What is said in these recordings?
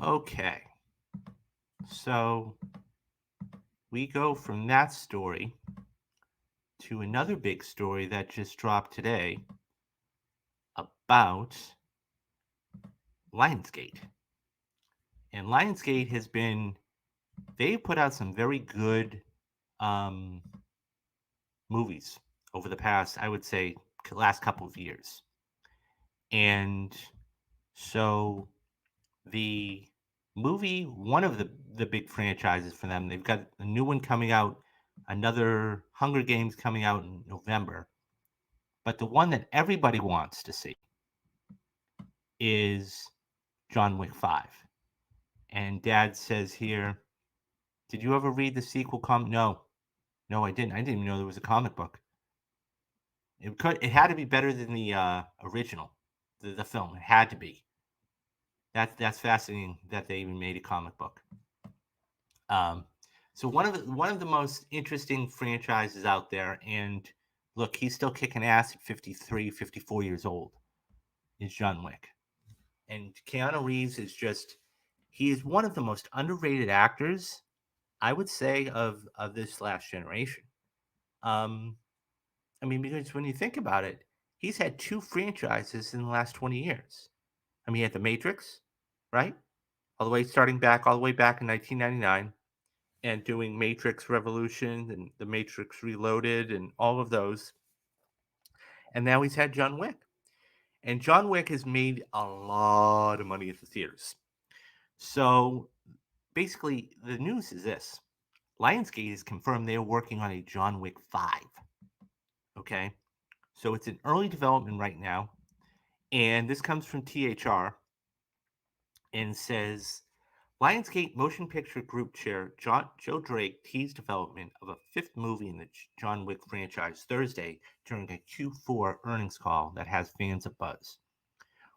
Okay, so we go from that story to another big story that just dropped today about Lionsgate. And Lionsgate has been, they put out some very good um, movies over the past, I would say, last couple of years. And so the movie, one of the big franchises for them, they've got a new one coming out, another Hunger Games coming out in November. But the one that everybody wants to see is John Wick 5. And Dad says here, did you ever read the sequel No. No, I didn't. I didn't even know there was a comic book. It had to be better than the original, the film. It had to be. That's fascinating that they even made a comic book. Um, so one of the most interesting franchises out there, and look, he's still kicking ass at 53, 54 years old. Is John Wick, and Keanu Reeves is just he is one of the most underrated actors, I would say, of this last generation. Um, I mean, because when you think about it, he's had two franchises in the last 20 years. I mean, he had The Matrix, right? All the way back in 1999, and doing Matrix Revolution and The Matrix Reloaded and all of those. And now he's had John Wick. And John Wick has made a lot of money at the theaters. So basically, the news is this Lionsgate has confirmed they are working on a John Wick 5. Okay. So it's in early development right now. And this comes from THR and says Lionsgate Motion Picture Group Chair Joe Drake teased development of a fifth movie in the John Wick franchise Thursday during a Q4 earnings call that has fans abuzz.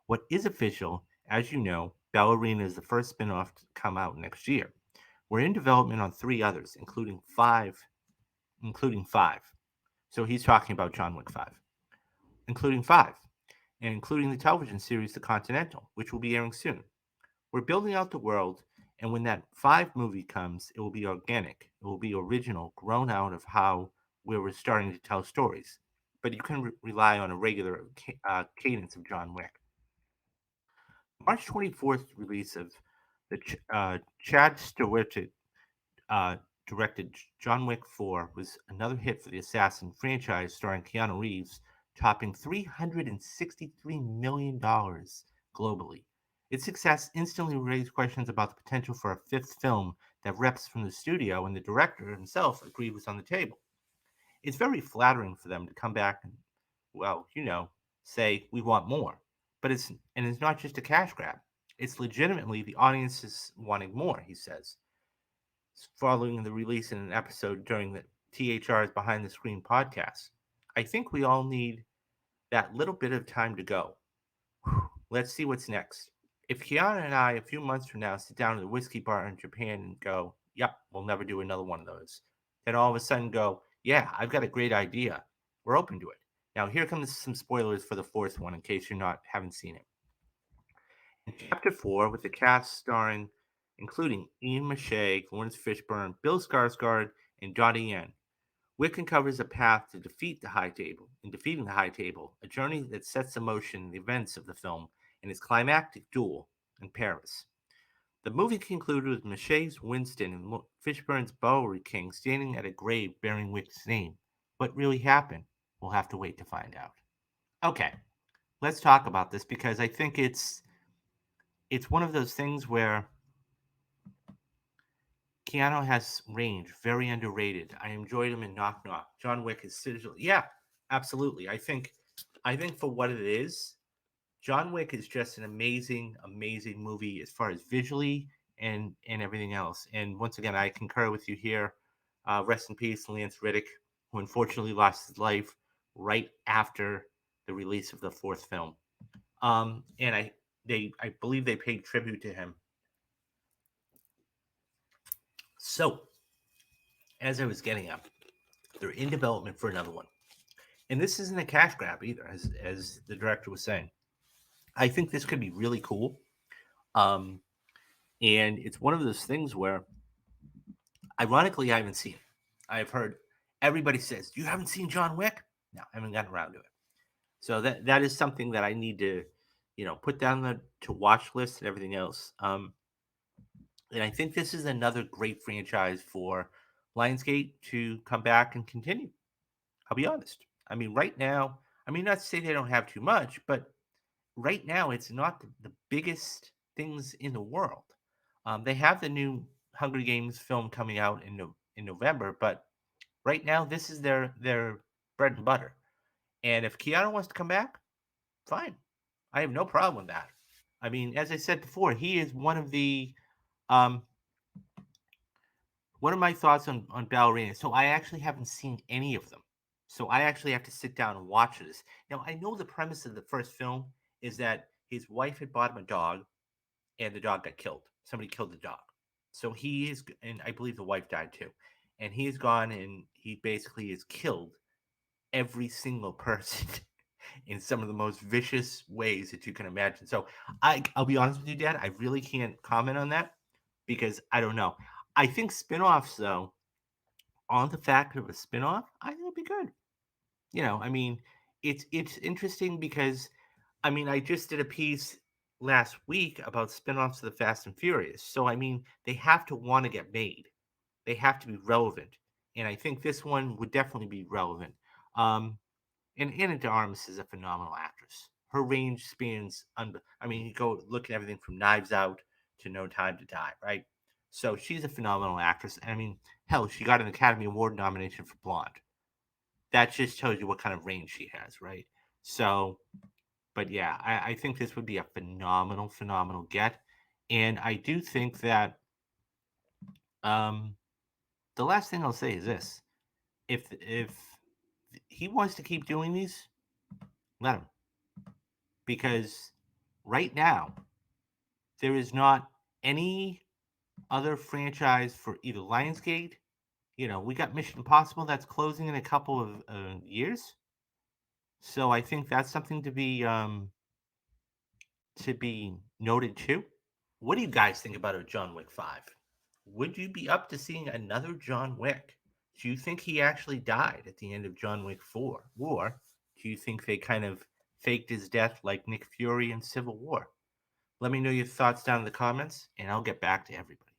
What is official, as you know, Ballerina is the first spin-off to come out next year. We're in development on three others, including five. So he's talking about John Wick 5, including five, and including the television series The Continental, which will be airing soon. We're building out the world, and when that 5 movie comes, it will be organic. It will be original, grown out of how we were starting to tell stories. But you can rely on a regular cadence of John Wick. March 24th release of the Chad Stewart uh, directed John Wick 4 was another hit for the Assassin franchise starring Keanu Reeves, topping $363 million globally. Its success instantly raised questions about the potential for a fifth film that reps from the studio and the director himself agreed was on the table. It's very flattering for them to come back and, well, say we want more. But it's not just a cash grab. It's legitimately the audience is wanting more, he says following the release in an episode during the THR's Behind the Screen podcast. I think we all need that little bit of time to go. Let's see what's next. If Kiana and I, a few months from now, sit down at a whiskey bar in Japan and go, yep, we'll never do another one of those, then all of a sudden go, yeah, I've got a great idea. We're open to it. Now, here comes some spoilers for the fourth one in case haven't seen it. In Chapter 4, with the cast starring, including Ian McShane, Lawrence Fishburne, Bill Skarsgård, and Donnie Yen, Wick uncovers a path to defeat the High Table. In defeating the High Table, a journey that sets in motion the events of the film and its climactic duel in Paris. The movie concluded with McShane's Winston and Fishburne's Bowery King standing at a grave bearing Wick's name. What really happened? We'll have to wait to find out. Okay, let's talk about this because I think it's one of those things where Keanu has range, very underrated. I enjoyed him in Knock Knock. John Wick is seriously, yeah, absolutely. I think for what it is, John Wick is just an amazing, amazing movie as far as visually and everything else. And once again, I concur with you here. Rest in peace, Lance Riddick, who unfortunately lost his life right after the release of the fourth film. And I believe they paid tribute to him. So, as I was getting at, they're in development for another one. And this isn't a cash grab either, as the director was saying. I think this could be really cool. Um, And it's one of those things where, ironically, I haven't seen it. I've heard everybody says, "You haven't seen John Wick?" No, I haven't gotten around to it. So that is something that I need to, put down the to watch list and everything else. And I think this is another great franchise for Lionsgate to come back and continue. I'll be honest. I mean, right now, I mean, not to say they don't have too much, but right now it's not the biggest things in the world. They have the new Hunger Games film coming out in November, but right now this is their bread and butter. And if Keanu wants to come back, fine. I have no problem with that. I mean, as I said before, he is one of the um, what are my thoughts on ballerina? So I actually haven't seen any of them. So I actually have to sit down and watch this. Now I know the premise of the first film is that his wife had bought him a dog, and the dog got killed. Somebody killed the dog. So he is, and I believe the wife died too. And he's gone and he basically has killed every single person in some of the most vicious ways that you can imagine. So I'll be honest with you, Dad, I really can't comment on that because I don't know. I think spin-offs though, on the fact of a spin-off, I think it'd be good. I mean, it's interesting because I mean, I just did a piece last week about spin-offs of the Fast and Furious. So I mean, they have to want to get made. They have to be relevant. And I think this one would definitely be relevant. Um, and Anna de Armas is a phenomenal actress. Her range spans. I mean, you go look at everything from Knives Out to No Time to Die, right? So she's a phenomenal actress. I mean, hell, she got an Academy Award nomination for Blonde. That just tells you what kind of range she has, right? So, but yeah, I think this would be a phenomenal, phenomenal get. And I do think that um, the last thing I'll say is this: if he wants to keep doing these, let him, because right now there is not any other franchise for either Lionsgate. We got Mission Impossible that's closing in a couple of years, so I think that's something to be noted too. What do you guys think about a John Wick 5? Would you be up to seeing another John Wick? Do you think he actually died at the end of John Wick 4? Or do you think they kind of faked his death like Nick Fury in Civil War? Let me know your thoughts down in the comments, and I'll get back to everybody.